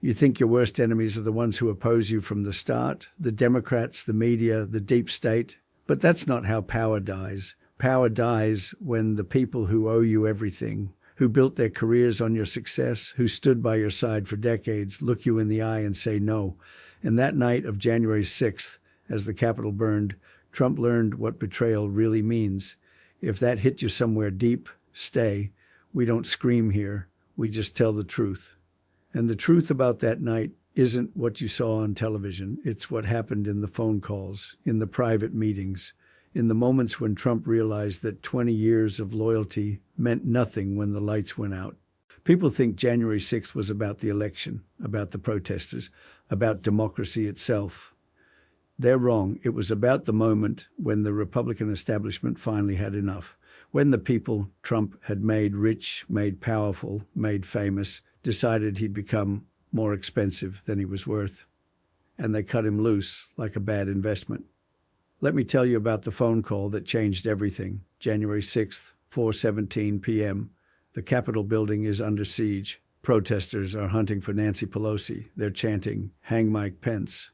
You think your worst enemies are the ones who oppose you from the start, the Democrats, the media, the deep state. But that's not how power dies. Power dies when the people who owe you everything, who built their careers on your success, who stood by your side for decades, look you in the eye and say no. And that night of January 6th, as the Capitol burned, Trump learned what betrayal really means. If that hit you somewhere deep, stay. We don't scream here. We just tell the truth. And the truth about that night isn't what you saw on television. It's what happened in the phone calls, in the private meetings, in the moments when Trump realized that 20 years of loyalty meant nothing when the lights went out. People think January 6th was about the election, about the protesters, about democracy itself. They're wrong. It was about the moment when the Republican establishment finally had enough, when the people Trump had made rich, made powerful, made famous, decided he'd become more expensive than he was worth, and they cut him loose like a bad investment. Let me tell you about the phone call that changed everything. January 6th, 4:17 p.m. The Capitol building is under siege. Protesters are hunting for Nancy Pelosi. They're chanting, "Hang Mike Pence."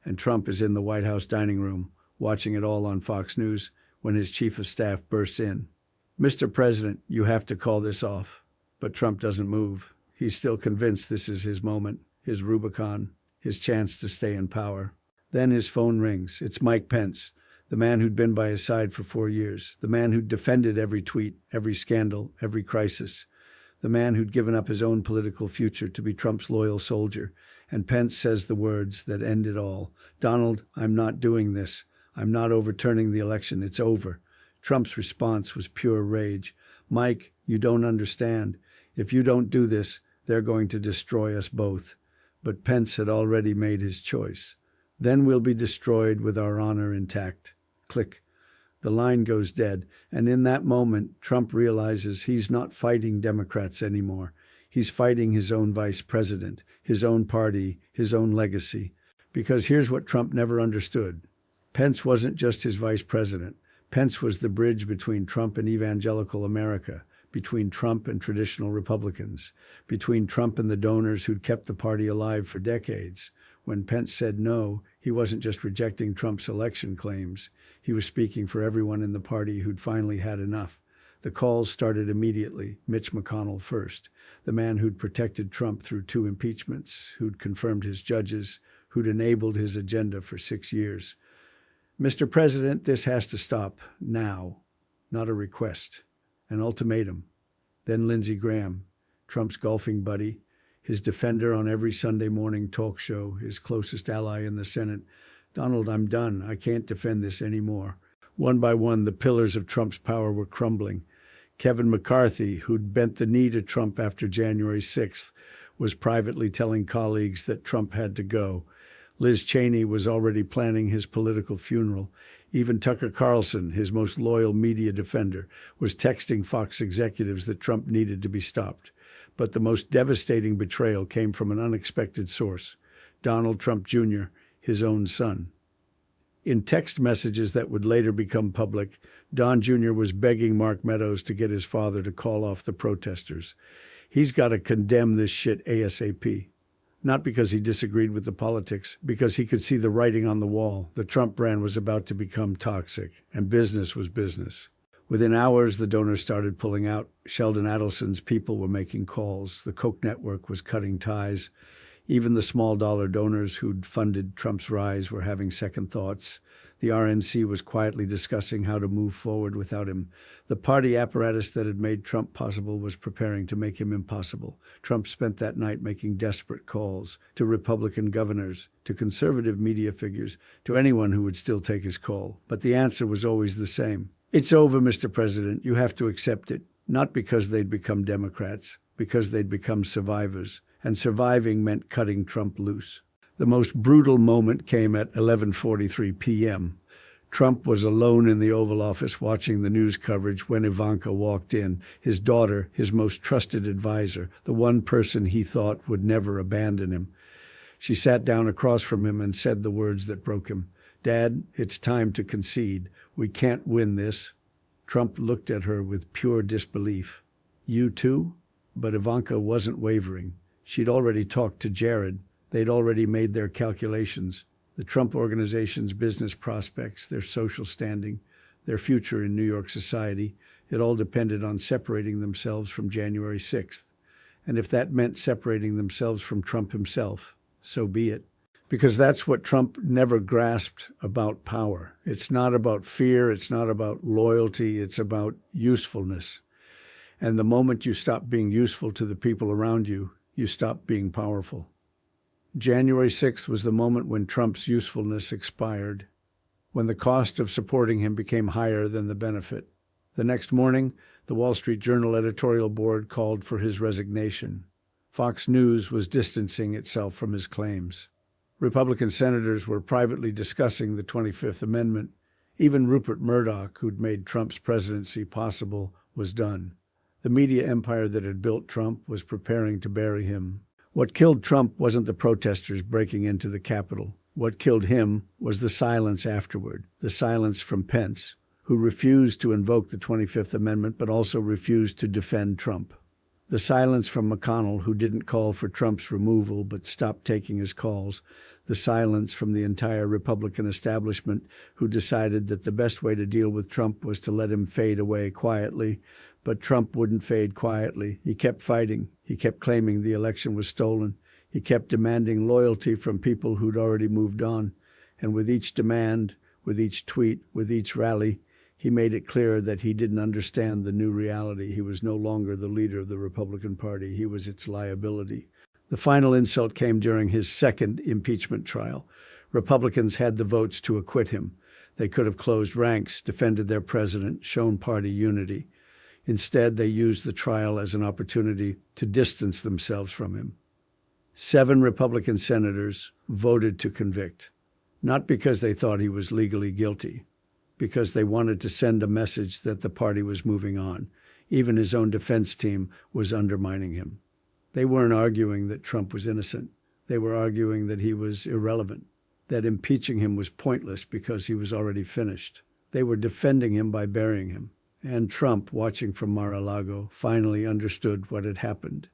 And Trump is in the White House dining room, watching it all on Fox News, when his chief of staff bursts in. "Mr. President, you have to call this off." But Trump doesn't move. He's still convinced this is his moment, his Rubicon, his chance to stay in power. Then his phone rings. It's Mike Pence, the man who'd been by his side for 4 years, the man who'd defended every tweet, every scandal, every crisis, the man who'd given up his own political future to be Trump's loyal soldier. And Pence says the words that end it all. "Donald, I'm not doing this. I'm not overturning the election. It's over." Trump's response was pure rage. "Mike, you don't understand. If you don't do this, they're going to destroy us both." But Pence had already made his choice. "Then we'll be destroyed with our honor intact." Click. The line goes dead. And in that moment, Trump realizes he's not fighting Democrats anymore. He's fighting his own vice president, his own party, his own legacy. Because here's what Trump never understood. Pence wasn't just his vice president. Pence was the bridge between Trump and evangelical America, between Trump and traditional Republicans, between Trump and the donors who'd kept the party alive for decades. When Pence said no, he wasn't just rejecting Trump's election claims. He was speaking for everyone in the party who'd finally had enough. The calls started immediately, Mitch McConnell first, the man who'd protected Trump through 2 impeachments, who'd confirmed his judges, who'd enabled his agenda for 6 years. "Mr. President, this has to stop now." Not a request, an ultimatum. Then Lindsey Graham, Trump's golfing buddy, his defender on every Sunday morning talk show, his closest ally in the Senate. "Donald, I'm done. I can't defend this anymore." One by one, the pillars of Trump's power were crumbling. Kevin McCarthy, who'd bent the knee to Trump after January 6th, was privately telling colleagues that Trump had to go. Liz Cheney was already planning his political funeral. Even Tucker Carlson, his most loyal media defender, was texting Fox executives that Trump needed to be stopped. But the most devastating betrayal came from an unexpected source: Donald Trump Jr., his own son. In text messages that would later become public, Don Jr. was begging Mark Meadows to get his father to call off the protesters. He's got to condemn this shit ASAP. Not because he disagreed with the politics, because he could see the writing on the wall. The Trump brand was about to become toxic, and business was business. Within hours, the donors started pulling out. Sheldon Adelson's people were making calls. The Koch network was cutting ties. Even the small-dollar donors who'd funded Trump's rise were having second thoughts. The RNC was quietly discussing how to move forward without him. The party apparatus that had made Trump possible was preparing to make him impossible. Trump spent that night making desperate calls to Republican governors, to conservative media figures, to anyone who would still take his call. But the answer was always the same. "It's over, Mr. President. You have to accept it." Not because they'd become Democrats, because they'd become survivors. And surviving meant cutting Trump loose. The most brutal moment came at 11:43 p.m. Trump was alone in the Oval Office watching the news coverage when Ivanka walked in, his daughter, his most trusted advisor, the one person he thought would never abandon him. She sat down across from him and said the words that broke him. "Dad, it's time to concede. We can't win this." Trump looked at her with pure disbelief. "You too?" But Ivanka wasn't wavering. She'd already talked to Jared. They'd already made their calculations. The Trump organization's business prospects, their social standing, their future in New York society, it all depended on separating themselves from January 6th. And if that meant separating themselves from Trump himself, so be it. Because that's what Trump never grasped about power. It's not about fear. It's not about loyalty. It's about usefulness. And the moment you stop being useful to the people around you, you stop being powerful. January 6th was the moment when Trump's usefulness expired, when the cost of supporting him became higher than the benefit. The next morning, the Wall Street Journal editorial board called for his resignation. Fox News was distancing itself from his claims. Republican senators were privately discussing the 25th Amendment. Even Rupert Murdoch, who'd made Trump's presidency possible, was done. The media empire that had built Trump was preparing to bury him. What killed Trump wasn't the protesters breaking into the Capitol. What killed him was the silence afterward, the silence from Pence, who refused to invoke the 25th Amendment but also refused to defend Trump. The silence from McConnell, who didn't call for Trump's removal but stopped taking his calls. The silence from the entire Republican establishment, who decided that the best way to deal with Trump was to let him fade away quietly. But Trump wouldn't fade quietly. He kept fighting. He kept claiming the election was stolen. He kept demanding loyalty from people who'd already moved on. And with each demand, with each tweet, with each rally, he made it clear that he didn't understand the new reality. He was no longer the leader of the Republican Party. He was its liability. The final insult came during his second impeachment trial. Republicans had the votes to acquit him. They could have closed ranks, defended their president, shown party unity. Instead, they used the trial as an opportunity to distance themselves from him. 7 Republican senators voted to convict, not because they thought he was legally guilty, because they wanted to send a message that the party was moving on. Even his own defense team was undermining him. They weren't arguing that Trump was innocent. They were arguing that he was irrelevant, that impeaching him was pointless because he was already finished. They were defending him by burying him. And Trump, watching from Mar-a-Lago, finally understood what had happened.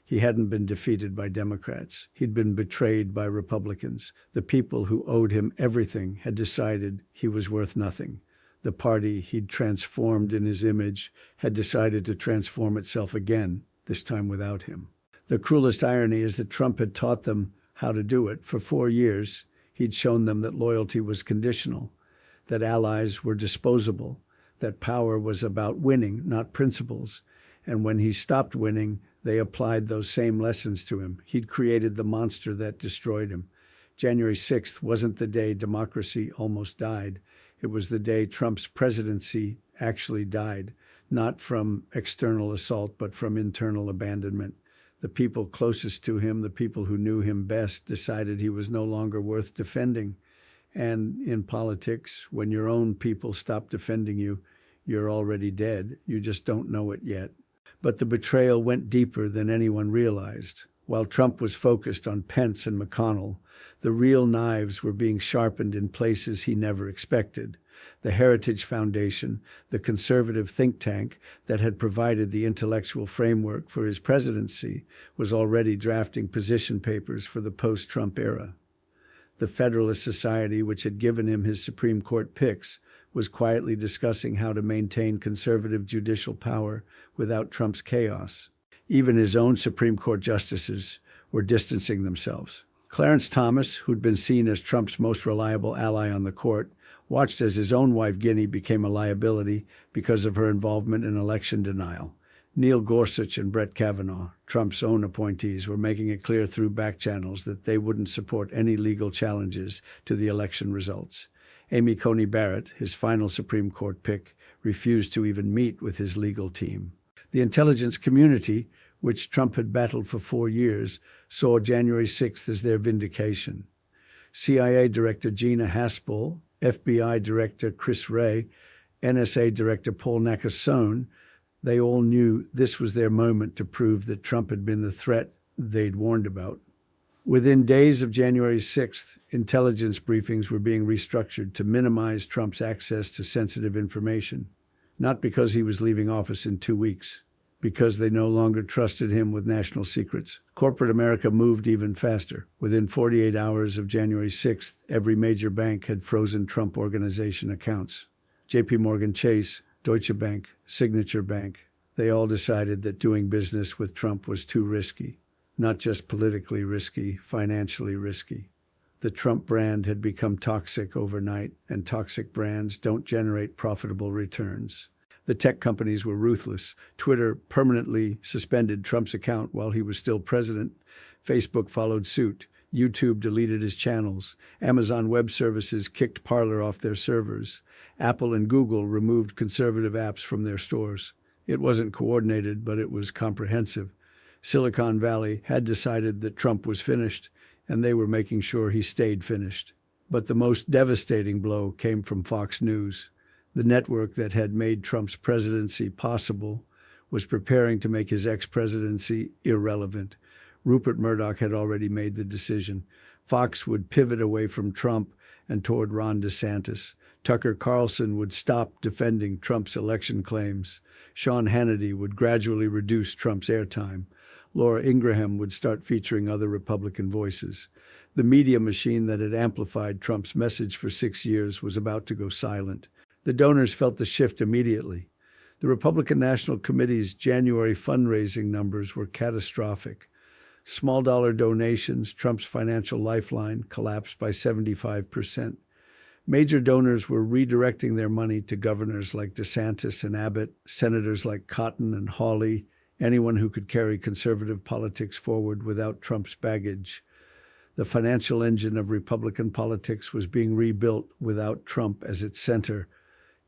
He hadn't been defeated by Democrats. He'd been betrayed by Republicans. The people who owed him everything had decided he was worth nothing. The party he'd transformed in his image had decided to transform itself again, this time without him. The cruelest irony is that Trump had taught them how to do it. For 4 years, he'd shown them that loyalty was conditional, that allies were disposable, that power was about winning, not principles. And when he stopped winning, they applied those same lessons to him. He'd created the monster that destroyed him. January 6th wasn't the day democracy almost died. It was the day Trump's presidency actually died, not from external assault, but from internal abandonment. The people closest to him, the people who knew him best, decided he was no longer worth defending. And in politics, when your own people stop defending you, you're already dead. You just don't know it yet. But the betrayal went deeper than anyone realized. While Trump was focused on Pence and McConnell, the real knives were being sharpened in places he never expected. The Heritage Foundation, the conservative think tank that had provided the intellectual framework for his presidency, was already drafting position papers for the post-Trump era. The Federalist Society, which had given him his Supreme Court picks, was quietly discussing how to maintain conservative judicial power without Trump's chaos. Even his own Supreme Court justices were distancing themselves. Clarence Thomas, who'd been seen as Trump's most reliable ally on the court, watched as his own wife Ginny became a liability because of her involvement in election denial. Neil Gorsuch and Brett Kavanaugh, Trump's own appointees, were making it clear through back channels that they wouldn't support any legal challenges to the election results. Amy Coney Barrett, his final Supreme Court pick, refused to even meet with his legal team. The intelligence community, which Trump had battled for 4 years, saw January 6th as their vindication. CIA Director Gina Haspel, FBI Director Chris Wray, NSA Director Paul Nakasone, they all knew this was their moment to prove that Trump had been the threat they'd warned about. Within days of January 6th, intelligence briefings were being restructured to minimize Trump's access to sensitive information, not because he was leaving office in 2 weeks, because they no longer trusted him with national secrets. Corporate America moved even faster. Within 48 hours of January 6th, every major bank had frozen Trump Organization accounts. J.P. Morgan Chase, Deutsche Bank, Signature Bank, they all decided that doing business with Trump was too risky. Not just politically risky, financially risky. The Trump brand had become toxic overnight, and toxic brands don't generate profitable returns. The tech companies were ruthless. Twitter permanently suspended Trump's account while he was still president. Facebook followed suit. YouTube deleted his channels. Amazon Web Services kicked Parler off their servers. Apple and Google removed conservative apps from their stores. It wasn't coordinated, but it was comprehensive. Silicon Valley had decided that Trump was finished, and they were making sure he stayed finished. But the most devastating blow came from Fox News. The network that had made Trump's presidency possible was preparing to make his ex-presidency irrelevant. Rupert Murdoch had already made the decision. Fox would pivot away from Trump and toward Ron DeSantis. Tucker Carlson would stop defending Trump's election claims. Sean Hannity would gradually reduce Trump's airtime. Laura Ingraham would start featuring other Republican voices. The media machine that had amplified Trump's message for 6 years was about to go silent. The donors felt the shift immediately. The Republican National Committee's January fundraising numbers were catastrophic. Small dollar donations, Trump's financial lifeline, collapsed by 75%. Major donors were redirecting their money to governors like DeSantis and Abbott, senators like Cotton and Hawley, anyone who could carry conservative politics forward without Trump's baggage. The financial engine of Republican politics was being rebuilt without Trump as its center.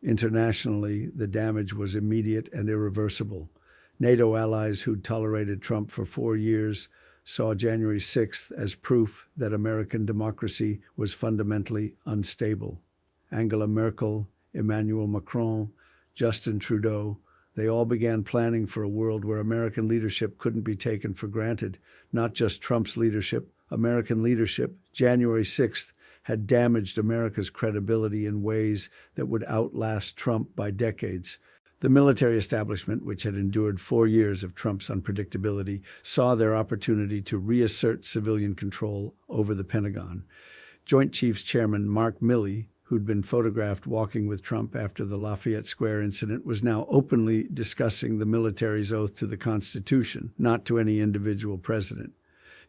Internationally, the damage was immediate and irreversible. NATO allies who'd tolerated Trump for 4 years saw January 6th as proof that American democracy was fundamentally unstable. Angela Merkel, Emmanuel Macron, Justin Trudeau, they all began planning for a world where American leadership couldn't be taken for granted. Not just Trump's leadership, American leadership. January 6th had damaged America's credibility in ways that would outlast Trump by decades. The military establishment, which had endured 4 years of Trump's unpredictability, saw their opportunity to reassert civilian control over the Pentagon. Joint Chiefs Chairman Mark Milley, who'd been photographed walking with Trump after the Lafayette Square incident, was now openly discussing the military's oath to the Constitution, not to any individual president.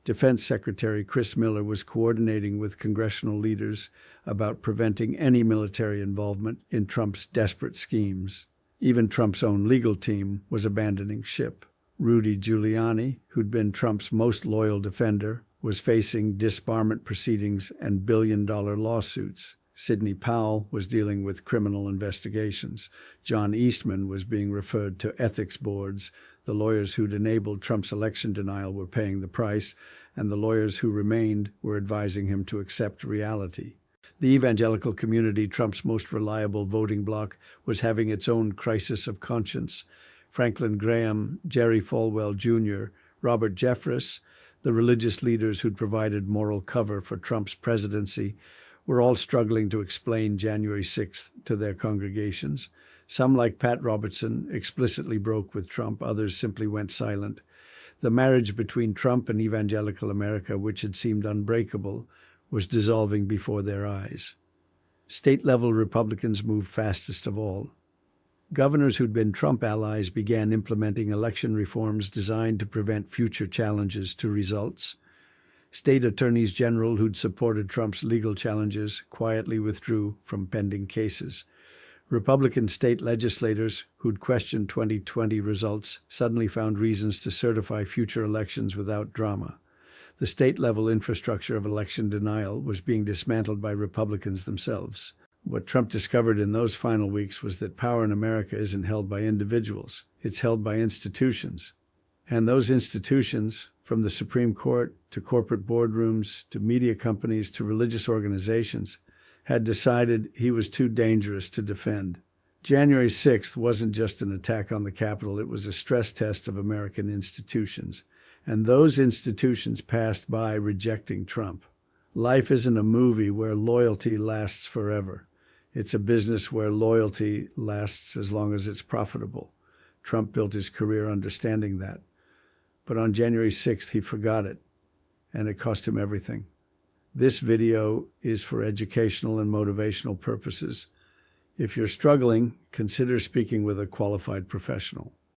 Defense Secretary Chris Miller was coordinating with congressional leaders about preventing any military involvement in Trump's desperate schemes. Even Trump's own legal team was abandoning ship. Rudy Giuliani, who'd been Trump's most loyal defender, was facing disbarment proceedings and billion-dollar lawsuits. Sidney Powell was dealing with criminal investigations. John Eastman was being referred to ethics boards. The lawyers who'd enabled Trump's election denial were paying the price, and the lawyers who remained were advising him to accept reality. The evangelical community, Trump's most reliable voting bloc, was having its own crisis of conscience. Franklin Graham, Jerry Falwell Jr., Robert Jeffress, the religious leaders who'd provided moral cover for Trump's presidency, were all struggling to explain January 6th to their congregations. Some, like Pat Robertson, explicitly broke with Trump. Others simply went silent. The marriage between Trump and evangelical America, which had seemed unbreakable, was dissolving before their eyes. State-level Republicans moved fastest of all. Governors who'd been Trump allies began implementing election reforms designed to prevent future challenges to results. State attorneys general who'd supported Trump's legal challenges quietly withdrew from pending cases. Republican state legislators who'd questioned 2020 results suddenly found reasons to certify future elections without drama. The state-level infrastructure of election denial was being dismantled by Republicans themselves. What Trump discovered in those final weeks was that power in America isn't held by individuals. It's held by institutions. And those institutions, from the Supreme Court to corporate boardrooms to media companies to religious organizations, had decided he was too dangerous to defend. January 6th wasn't just an attack on the Capitol. It was a stress test of American institutions. And those institutions passed by rejecting Trump. Life isn't a movie where loyalty lasts forever. It's a business where loyalty lasts as long as it's profitable. Trump built his career understanding that. But on January 6th, he forgot it, and it cost him everything. This video is for educational and motivational purposes. If you're struggling, consider speaking with a qualified professional.